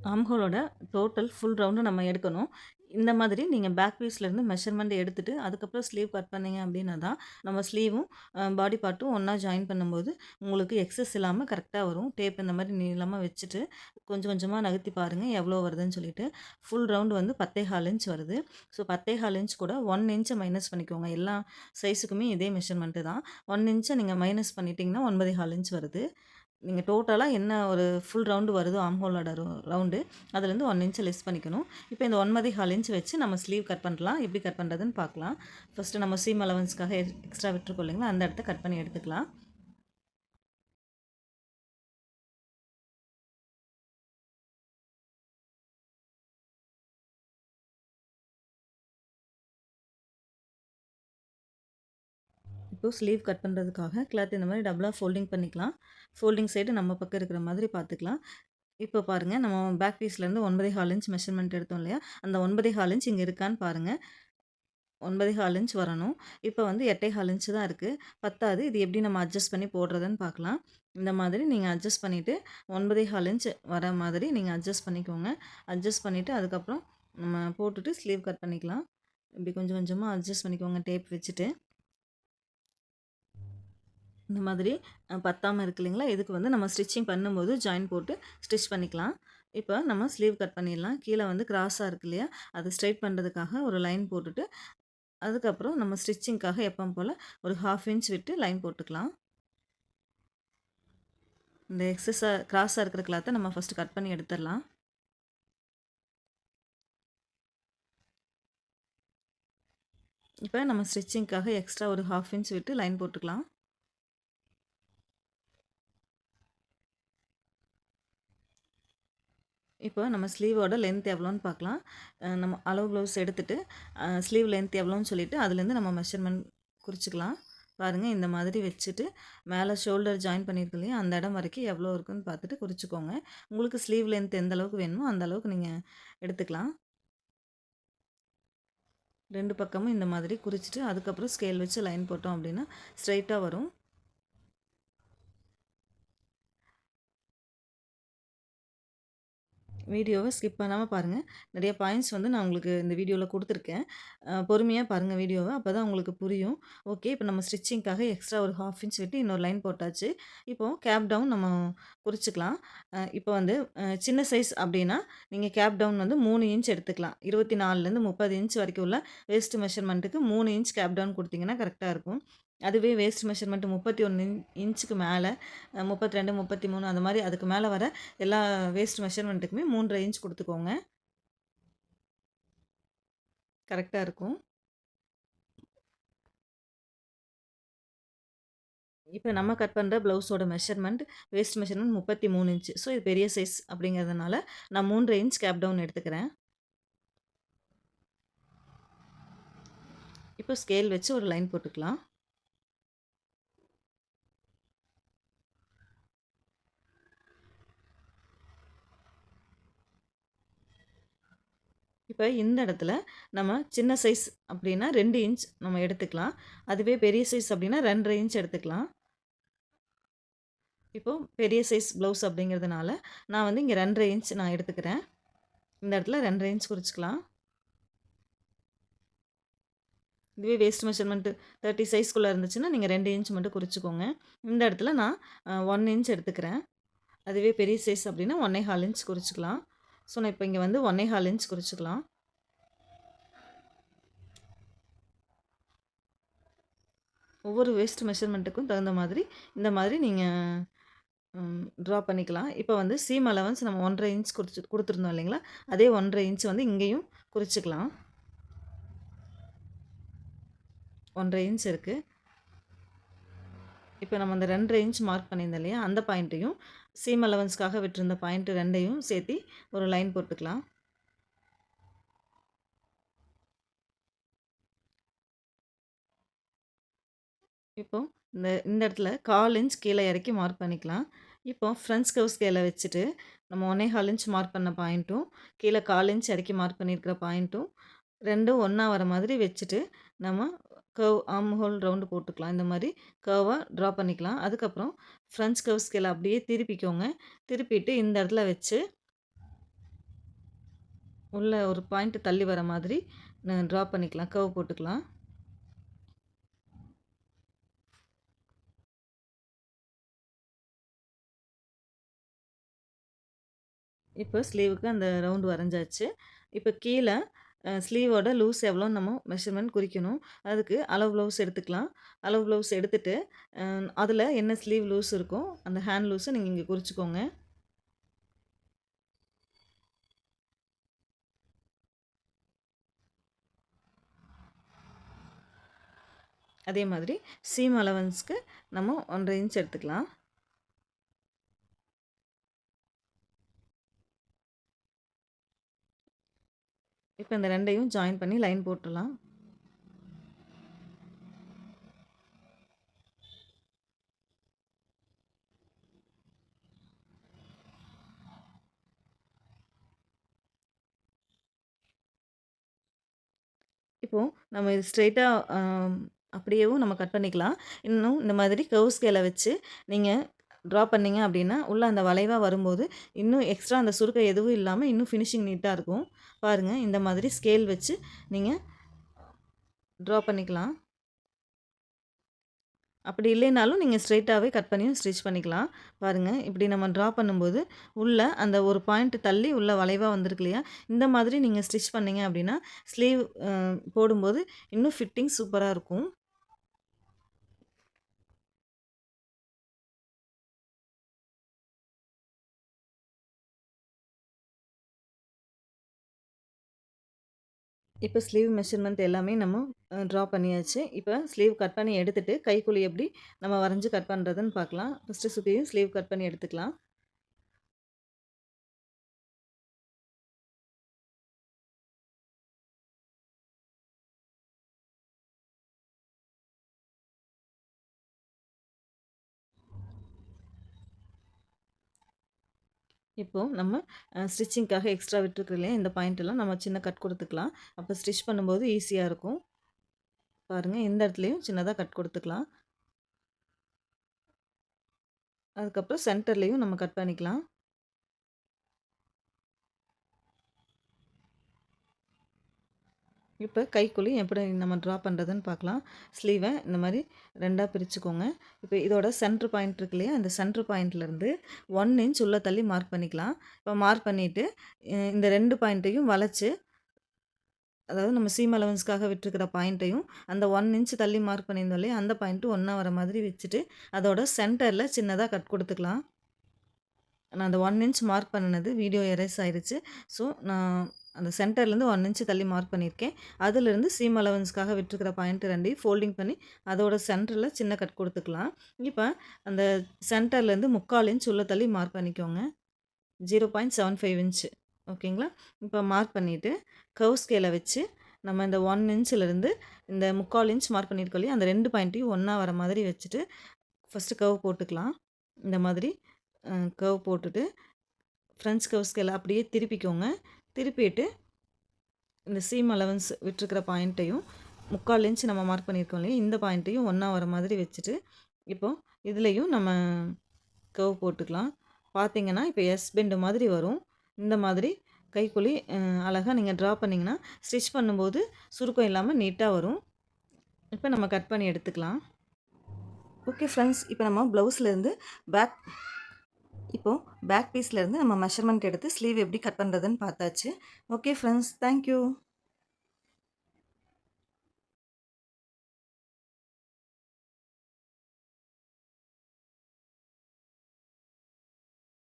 Arm ஹோலோட total full round நம்ம எடுக்கணும். இந்த மாதிரி நீங்க பேக் பீஸ்லேருந்து மெஷர்மெண்ட் எடுத்துட்டு, அதுக்கப்புறம் ஸ்லீவ் கட் பண்ணீங்க அப்டின்னா தான், நம்ம ஸ்லீவும் பாடி பார்ட்டும் ஒண்ணா ஜாயின் பண்ணும்போது, உங்களுக்கு எக்ஸஸ் இல்லாம கரெக்ட்டா வரும். டேப் இந்த மாரி நீளமா வச்சுட்டு, கொஞ்சம் கொஞ்சமா நகர்த்தி பாருங்க எவ்வளோ வருதுன்னு சொல்லிட்டு. ஃபுல் ரவுண்டு வந்து 10 1/4 இன்ச் வருது. ஸோ 10 1/4 இன்ச் கூட 1 இன்ச்ச மைனஸ் பண்ணிக்கோங்க. எல்லா சைஸுக்குமே இதே மெஷர்மெண்ட்டு தான். 1 இன்ச்ச நீங்க மைனஸ் பண்ணிட்டீங்கன்னா 9 1/4 இன்ச் வருது. நீங்க டோட்டலா என்ன ஒரு ஃபுல் ரவுண்டு வருதோ ஆர்ம் ஹோலோட ரவுண்டு, அதுலேருந்து 1 இன்ச் லெஸ் பண்ணிக்கணும். இப்போ இந்த 9 1/4 இன்ச் வச்சு நம்ம ஸ்லீவ் கட் பண்ணலாம். எப்படி கட் பண்ணுறதுன்னு பார்க்கலாம். ஃபர்ஸ்ட்டு நம்ம சீம் அலவன்ஸ்க்காக எக்ஸ்ட்ரா விட்டுருக்கோம் இல்லைங்களா, அந்த இடத்த கட் பண்ணி எடுத்துக்கலாம். இப்போ ஸ்லீவ் கட் பண்ணுறதுக்காக கிளாத் இந்த மாதிரி டபுளா ஃபோல்டிங் பண்ணிக்கலாம். ஃபோல்டிங் சைடு நம்ம பக்கம் இருக்கிற மாதிரி பார்த்துக்கலாம். இப்போ பாருங்க, நம்ம பேக் பீஸ்லேருந்து 9 1/4 இன்ச் மெஷர்மெண்ட் எடுத்தோம் இல்லையா, அந்த 9 1/4 இன்ச் இங்க இருக்கான்னு பாருங்க. 9 1/4 இன்ச் வரணும். இப்போ வந்து 8 1/4 இன்ச் தான் இருக்கு. பத்தாது. இது எப்படி நம்ம அட்ஜஸ்ட் பண்ணி போடுறதுன்னு பார்க்கலாம். இந்த மாதிரி நீங்க அட்ஜஸ்ட் பண்ணிட்டு 9 1/4 இன்ச் வர மாதிரி நீங்க அட்ஜஸ்ட் பண்ணிக்கோங்க. அட்ஜஸ்ட் பண்ணிட்டு அதுக்கப்புறம் நம்ம போட்டுட்டு ஸ்லீவ் கட் பண்ணிக்கலாம். இப்படி கொஞ்சம் கொஞ்சமா அட்ஜஸ்ட் பண்ணிக்கோங்க டேப் வச்சுட்டு. இந்த மாதிரி பத்தாம இருக்கு இல்லைங்களா, இதுக்கு வந்து நம்ம ஸ்டிச்சிங் பண்ணும்போது ஜாயின் போட்டு ஸ்டிச் பண்ணிக்கலாம். இப்போ நம்ம ஸ்லீவ் கட் பண்ணிடலாம். கீழே வந்து கிராஸா இருக்கு இல்லையா, அது ஸ்ட்ரெயிட் பண்ணுறதுக்காக ஒரு லைன் போட்டுட்டு, அதுக்கப்புறம் நம்ம ஸ்டிச்சிங்க்காக எப்பவும் போல் ஒரு 1/2 இன்ச் விட்டு லைன் போட்டுக்கலாம். இந்த கிராஸாக இருக்கிற கிளாத்தை நம்ம ஃபஸ்ட்டு கட் பண்ணி எடுத்துடலாம். இப்போ நம்ம ஸ்டிச்சிங்க்காக எக்ஸ்ட்ரா ஒரு 1/2 இன்ச் விட்டு லைன் போட்டுக்கலாம். இப்போ நம்ம ஸ்லீவோட லென்த் எவ்வளோன்னு பார்க்கலாம். நம்ம அளவு ப்ளவுஸ் எடுத்துட்டு ஸ்லீவ் லென்த் எவ்வளோன்னு சொல்லிவிட்டு அதுலேருந்து நம்ம மெஷர்மெண்ட் குறிச்சிக்கலாம். பாருங்கள், இந்த மாதிரி வச்சுட்டு மேலே ஷோல்டர் ஜாயின் பண்ணியிருக்கு இல்லையா, அந்த இடம் வரைக்கும் எவ்வளோ இருக்குன்னு பார்த்துட்டு குறிச்சிக்கோங்க. உங்களுக்கு ஸ்லீவ் லென்த் எந்த அளவுக்கு வேணுமோ அந்த அளவுக்கு நீங்கள் எடுத்துக்கலாம். 2 பக்கமும் இந்த மாதிரி குறிச்சிட்டு அதுக்கப்புறம் ஸ்கேல் வச்சு லைன் போட்டோம் அப்படின்னா ஸ்ட்ரைட்டாக வரும். வீடியோவை ஸ்கிப் பண்ணாமல் பாருங்கள். நிறைய பாயிண்ட்ஸ் வந்து நான் உங்களுக்கு இந்த வீடியோவில் கொடுத்துருக்கேன். பொறுமையாக பாருங்கள் வீடியோவை, அப்போ தான் உங்களுக்கு புரியும். ஓகே, இப்போ நம்ம ஸ்டிச்சிங்க்காக எக்ஸ்ட்ரா ஒரு 1/2 இன்ச் விட்டு இன்னொரு லைன் போட்டாச்சு. இப்போது கேப் டவுன் நம்ம குறிச்சிக்கலாம். இப்போ வந்து சின்ன சைஸ் அப்படின்னா நீங்கள் கேப் டவுன் வந்து 3 இன்ச் எடுத்துக்கலாம். 24லேருந்து 30 இன்ச் வரைக்கும் உள்ள வேஸ்ட் மெஷர்மெண்ட்டுக்கு 3 இன்ச் கேப் டவுன் கொடுத்தீங்கன்னா கரெக்டாக இருக்கும். அதுவே வேஸ்ட் மெஷர்மெண்ட் 31 இன்ச்சுக்கு மேலே 32, 33 அந்த மாதிரி அதுக்கு மேலே வர எல்லா வேஸ்ட் மெஷர்மெண்ட்டுக்குமே 3 1/2 இன்ச் கொடுத்துக்கோங்க. கரெக்டாக இருக்கும். இப்போ நம்ம கட் பண்ணுற ப்ளவுஸோட measurement waste measurement 33 inch. So இது பெரிய சைஸ் அப்படிங்கிறதுனால நான் 3 1/2 இன்ச் கேப் டவுன் எடுத்துக்கிறேன். இப்போ ஸ்கேல் வச்சு ஒரு லைன் போட்டுக்கலாம். இப்போ இந்த இடத்துல நம்ம சின்ன சைஸ் அப்படின்னா 2 இன்ச் நம்ம எடுத்துக்கலாம். அதுவே பெரிய சைஸ் அப்படின்னா 2 1/2 இன்ச் எடுத்துக்கலாம். இப்போ பெரிய சைஸ் ப்ளவுஸ் அப்படிங்கிறதுனால நான் வந்து இங்கே 2 1/2 இன்ச் நான் எடுத்துக்கிறேன். இந்த இடத்துல 2 1/2 இன்ச் குறிச்சிக்கலாம். இதுவே வேஸ்ட் மெஷர்மெண்ட்டு 30 சைஸ்க்குள்ளே இருந்துச்சுன்னா நீங்கள் 2 இன்ச் மட்டும் குறிச்சிக்கோங்க. இந்த இடத்துல நான் 1 இன்ச் எடுத்துக்கிறேன். அதுவே பெரிய சைஸ் அப்படின்னா 1 1/4 இன்ச் குறிச்சிக்கலாம். ஸோ நான் இப்போ இங்கே வந்து 1 1/4 இன்ச் குறிச்சிக்கலாம். ஒவ்வொரு வேஸ்ட் மெஷர்மெண்ட்டுக்கும் தகுந்த மாதிரி இந்த மாதிரி நீங்கள் ட்ரா பண்ணிக்கலாம். இப்போ வந்து சீம் அலவன்ஸ் நம்ம 1 1/2 இன்ச் கொடுத்துருந்தோம் இல்லைங்களா, அதே 1 1/2 இன்ச் வந்து இங்கேயும் குறிச்சிக்கலாம். 1 1/2 இன்ச் இருக்குது. இப்போ நம்ம அந்த 2 1/2 இன்ச் மார்க் பண்ணியிருந்தோம் இல்லையா, அந்த பாயிண்ட்டையும் சீம் அலவன்ஸ்க்காக விட்டுருந்த பாயிண்ட் 2யும் சேர்த்து ஒரு லைன் போட்டுக்கலாம். இப்போ இந்த இடத்துல 1/4 இன்ச் கீழே இறக்கி மார்க் பண்ணிக்கலாம். இப்போ ஃப்ரெண்ட்ஸ் கர்வ் ஸ்கேலை வச்சுட்டு நம்ம 1 1/4 இன்ச் மார்க் பண்ண பாயிண்ட்டும் கீழே 1/4 இன்ச் இறக்கி மார்க் பண்ணியிருக்கிற பாயிண்ட்டும் ரெண்டும் ஒன்றா வர மாதிரி வச்சுட்டு நம்ம கர்வ் ஆர்ம் ஹோல் ரவுண்டு போட்டுக்கலாம். இந்த மாதிரி கர்வாக ட்ரா பண்ணிக்கலாம். அதுக்கப்புறம் ஃப்ரெண்ட்ஸ் கர்வ் ஸ்கேலை அப்படியே திருப்பிக்கோங்க. திருப்பிட்டு இந்த இடத்துல வச்சு உள்ள ஒரு பாயிண்ட் தள்ளி வர மாதிரி ட்ரா பண்ணிக்கலாம். கர்வ் போட்டுக்கலாம். இப்போ ஸ்லீவுக்கு அந்த ரவுண்ட் வரைஞ்சாச்சு. இப்போ கீழ ஸ்லீவோட லூஸ் எவ்வளோன்னு நம்ம மெஷர்மென்ட் குறிக்கணும். அதுக்கு அளவு ப்ளவுஸ் எடுத்துக்கலாம். அளவு ப்ளவுஸ் எடுத்துட்டு, அதில என்ன ஸ்லீவ் லூஸ் இருக்கோ, அந்த ஹேண்ட் லூஸ நீங்க இங்க குறிச்சுக்கோங்க. அதே மாதிரி சீம் அலவன்ஸ்க்கு நம்ம 1 1/2 இன்ச் எடுத்துக்கலாம். இப்போ இந்த 2யும் ஜாயின் பண்ணி லைன் போட்டுறலாம். இப்போ நம்ம இது ஸ்ட்ரெயிட்டா அப்படியேவும் நம்ம கட் பண்ணிக்கலாம். இன்னும் இந்த மாதிரி கர்வ் ஸ்கேல வச்சு நீங்க ட்ரா பண்ணீங்க அப்படின்னா, உள்ள அந்த வளைவா வரும்போது, இன்னும் எக்ஸ்ட்ரா அந்த சுருக்கம் எதுவும் இல்லாம இன்னும் ஃபினிஷிங் நீட்டா இருக்கும். பாருங்க, இந்த மாதிரி ஸ்கேல் வச்சு நீங்க ட்ரா பண்ணிக்கலாம். அப்படி இல்லைனாலும் நீங்க ஸ்ட்ரெயிட்டாவே கட் பண்ணியும் ஸ்டிச் பண்ணிக்கலாம். பாருங்க, இப்படி நம்ம ட்ரா பண்ணும்போது, உள்ள அந்த ஒரு பாயிண்ட் தள்ளி உள்ள வளைவா வந்திருக்கு இல்லையா? இந்த மாதிரி நீங்க ஸ்டிச் பண்ணீங்க அப்படின்னா, ஸ்லீவ் போடும்போது இன்னும் ஃபிட்டிங் சூப்பரா இருக்கும். இப்போ ஸ்லீவ் மெஷர்மென்ட் எல்லாமே நம்ம ட்ரா பண்ணியாச்சு. இப்போ ஸ்லீவ் கட் பண்ணி எடுத்துட்டு, கைக்குழி எப்படி நம்ம வரைஞ்சு கட் பண்ணுறதுன்னு பார்க்கலாம். ஃபஸ்ட்டு சுத்தியும் ஸ்லீவ் கட் பண்ணி எடுத்துக்கலாம். இப்போ நம்ம ஸ்டிச்சிங்க்காக எக்ஸ்ட்ரா விட்டுருக்கு இல்லையா? இந்த பாயிண்ட்டெல்லாம் நம்ம சின்ன கட் குடுத்துக்கலாம். அப்போ ஸ்டிச் பண்ணும்போது ஈஸியா இருக்கும். பாருங்க, இந்த இடத்துலயும் சின்னதா கட் குடுத்துக்கலாம். அதுக்கப்புறம் சென்டர்லயும் நம்ம கட் பண்ணிக்கலாம். இப்போ கைக்குழி எப்படி நம்ம ட்ரா பண்ணுறதுன்னு பார்க்கலாம். ஸ்லீவை இந்த மாதிரி 2ஆ பிரிச்சுக்கோங்க. இப்போ இதோட சென்டர் பாயிண்ட் இருக்கு இல்லையா? இந்த சென்டர் பாயிண்ட்லேருந்து 1 இன்ச் உள்ள தள்ளி மார்க் பண்ணிக்கலாம். இப்போ மார்க் பண்ணிவிட்டு இந்த 2 பாயிண்ட்டையும் வளைச்சு, அதாவது நம்ம சீம் அலவன்ஸ்க்காக விட்டுருக்கிற பாயிண்ட்டையும் அந்த 1 இன்ச் தள்ளி மார்க் பண்ணியிருந்தோம் இல்லையா? அந்த பாயிண்ட்டும் ஒன்றா வர மாதிரி வச்சுட்டு, அதோட சென்டரில் சின்னதாக கட் கொடுத்துக்கலாம். நான் அந்த 1 இன்ச் மார்க் பண்ணுனது வீடியோ எரேஸ் ஆயிருச்சு. ஸோ, நான் அந்த சென்டர்லேருந்து 1 இன்ச் தள்ளி மார்க் பண்ணியிருக்கேன். அதிலிருந்து சீம் அலவன்ஸ்க்காக விட்டுருக்கிற பாயிண்ட் 2யும் ஃபோல்டிங் பண்ணி அதோட சென்டரில் சின்ன கட் கொடுத்துக்கலாம். இப்போ அந்த சென்டர்லேருந்து 3/4 இன்ச் உள்ள தள்ளி மார்க் பண்ணிக்கோங்க. 0.75 இன்ச். ஓகேங்களா? இப்போ மார்க் பண்ணிவிட்டு கர்வ் ஸ்கேலை வச்சு நம்ம இந்த 1 இன்ச்சிலேருந்து இந்த 3/4 இன்ச் மார்க் பண்ணியிருக்கோம் இல்லையா? அந்த 2 பாயிண்ட்டையும் ஒன்றா வர மாதிரி வச்சுட்டு ஃபஸ்ட்டு கர்வ் போட்டுக்கலாம். இந்த மாதிரி கர்வ் போட்டுட்டு ஃப்ரெஞ்ச் கர்வ் ஸ்கேலை அப்படியே திருப்பிக்கோங்க. திருப்பிட்டு இந்த சீம் அலவன்ஸ் விட்டுருக்கிற பாயிண்ட்டையும் 3/4 இன்ச் நம்ம மார்க் பண்ணியிருக்கோம் இல்லையா? இந்த பாயிண்ட்டையும் ஒன்றா வர மாதிரி வச்சுட்டு, இப்போது இதுலேயும் நம்ம கர்வ் போட்டுக்கலாம். பார்த்தீங்கன்னா இப்போ எஸ் பெண்டு மாதிரி வரும். இந்த மாதிரி கைக்குழி அழகாக நீங்கள் ட்ரா பண்ணிங்கன்னா ஸ்டிச் பண்ணும்போது சுருக்கம் இல்லாமல் நீட்டாக வரும். இப்போ நம்ம கட் பண்ணி எடுத்துக்கலாம். ஓகே ஃப்ரெண்ட்ஸ், இப்போ நம்ம ப்ளவுஸ்லேருந்து பேக் பீஸ்லேருந்து நம்ம மெஷர்மெண்ட் எடுத்து ஸ்லீவ் எப்படி கட் பண்ணுறதுன்னு பார்த்தாச்சு. Okay friends, thank you.